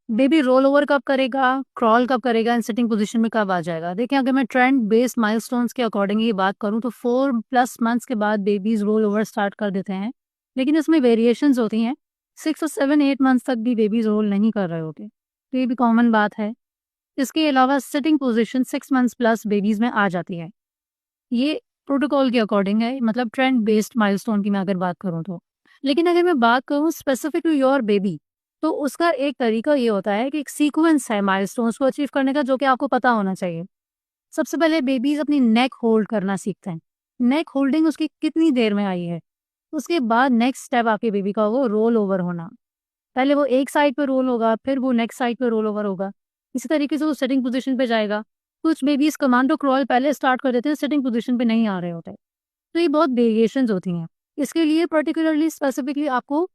Baby roll over कब करेगा, crawl कब करेगा एंड सिटिंग पोजीशन में कब आ जाएगा? देखिए, अगर मैं ट्रेंड बेस्ड माइलस्टोन्स के अकॉर्डिंग ये बात करूँ तो 4+ मंथ्स के बाद बेबीज़ रोल ओवर स्टार्ट कर देते हैं। लेकिन इसमें वेरिएशंस होती हैं। 6 और 7-8 मंथ्स तक भी बेबीज़ रोल नहीं कर रहे होते। तो ये भी कॉमन बात है। इसके अलावा sitting position 6 months plus babies में आ जाती है। ये प्रोटोकॉल के अकॉर्डिंग है, मतलब ट्रेंड बेस्ड माइलस्टोन की मैं अगर बात करूँ तो। लेकिन अगर मैं बात करूँ स्पेसिफिक टू योर बेबी, तो उसका एक तरीका ये होता है कि एक सीक्वेंस है माइलस्टोन्स को अचीव करने का, जो कि आपको पता होना चाहिए। सबसे पहले बेबीज़ अपनी नेक होल्ड करना सीखते हैं। नेक होल्डिंग उसकी कितनी देर में आई है, उसके बाद नेक्स्ट स्टेप आपके बेबी का वो रोल ओवर होना। पहले वो एक साइड पे रोल होगा, फिर वो नेक्स्ट साइड पे रोल ओवर होगा। इसी तरीके से वो सिटिंग पोज़ीशन पे जाएगा। कुछ बेबीज़ कमांडो क्रॉल पहले स्टार्ट कर देते हैं, सिटिंग पोज़ीशन पे नहीं आ रहे होते। तो ये बहुत वेरिएशंस होती हैं। इसके लिए पर्टिकुलरली स्पेसिफिकली आपको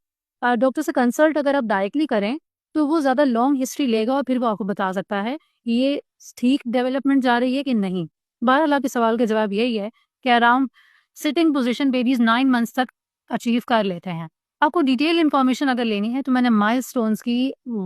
डॉक्टर से कंसल्ट अगर आप डायरेक्टली करें, तो वो ज़्यादा लॉन्ग हिस्ट्री लेगा और फिर वो आपको बता सकता है, ये ठीक डेवलपमेंट जा रही है कि नहीं। बहरहाल आपके सवाल का जवाब यही है कि around sitting position babies 9 months तक अचीव कर लेते हैं। आपको डिटेल इन्फॉर्मेशन अगर लेनी है तो मैंने माइलस्टोन्स की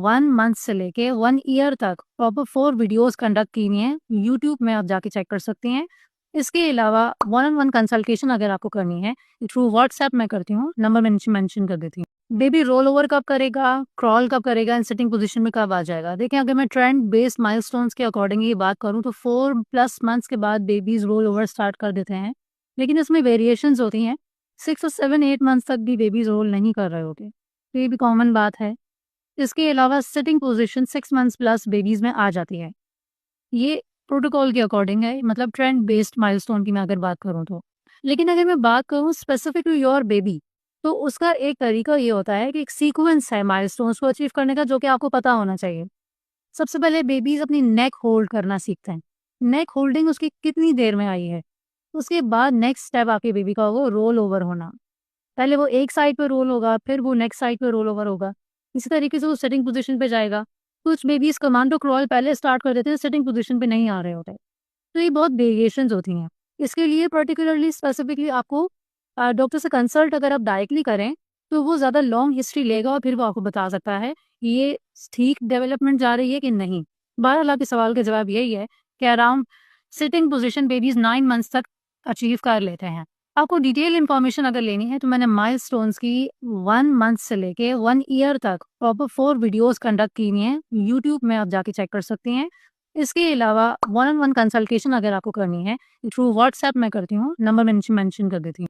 1 मंथ से लेके 1 ईयर तक प्रॉपर 4 वीडियोज़ कंडक्ट की हुई हैं। यूट्यूब में आप जाके चेक कर सकती हैं। इसके अलावा वन ऑन वन कंसल्टेशन अगर आपको करनी है, थ्रू व्हाट्सएप मैं करती हूँ, नंबर मेंशन कर देती हूँ। बेबी रोल ओवर कब करेगा, क्रॉल कब करेगा एंड सिटिंग पोजीशन में कब आ जाएगा? देखिए, अगर मैं ट्रेंड बेस्ड माइलस्टोन्स के अकॉर्डिंग ये बात करूँ तो 4+ मंथ्स के बाद बेबीज़ रोल ओवर स्टार्ट कर देते हैं। लेकिन इसमें वेरिएशंस होती हैं। 6 और 7-8 मंथ्स तक भी बेबीज़ रोल नहीं कर रहे होते। तो ये भी कॉमन बात है। इसके अलावा sitting position 6 months plus babies में आ जाती है। ये प्रोटोकॉल के अकॉर्डिंग है, मतलब ट्रेंड बेस्ड माइलस्टोन की मैं अगर बात करूँ तो। लेकिन अगर मैं बात करूँ स्पेसिफिक टू योर बेबी, तो उसका एक तरीका ये होता है कि एक सीक्वेंस है माइलस्टोन्स को अचीव करने का, जो कि आपको पता होना चाहिए। सबसे पहले बेबीज़ अपनी नेक होल्ड करना सीखते हैं। नेक होल्डिंग उसकी कितनी देर में आई है, उसके बाद नेक्स्ट स्टेप आपके बेबी का वो रोल ओवर होना। पहले वो एक साइड पे रोल होगा, फिर वो नेक्स्ट साइड पे रोल ओवर होगा। इसी तरीके से वो सिटिंग पोज़ीशन पे जाएगा। कुछ बेबीज़ कमांडो क्रॉल पहले स्टार्ट कर देते हैं, सिटिंग पोज़ीशन पे नहीं आ रहे होते। तो ये बहुत वेरिएशंस होती हैं। इसके लिए पर्टिकुलरली स्पेसिफिकली आपको डॉक्टर से कंसल्ट अगर आप डायरेक्टली करें, तो वो ज़्यादा लॉन्ग हिस्ट्री लेगा और फिर वो आपको बता सकता है, ये ठीक डेवलपमेंट जा रही है कि नहीं। बहरहाल आपके सवाल का जवाब यही है कि around sitting position babies 9 months तक अचीव कर लेते हैं। आपको डिटेल इन्फॉर्मेशन अगर लेनी है तो मैंने माइलस्टोन्स की 1 मंथ से लेके 1 ईयर तक प्रॉपर 4 वीडियोज़ कंडक्ट की हुई हैं। यूट्यूब में आप जाके चेक कर सकती हैं। इसके अलावा वन ऑन वन कंसल्टेशन अगर आपको करनी है, थ्रू व्हाट्सएप मैं करती हूँ, नंबर मेंशन कर देती हूँ।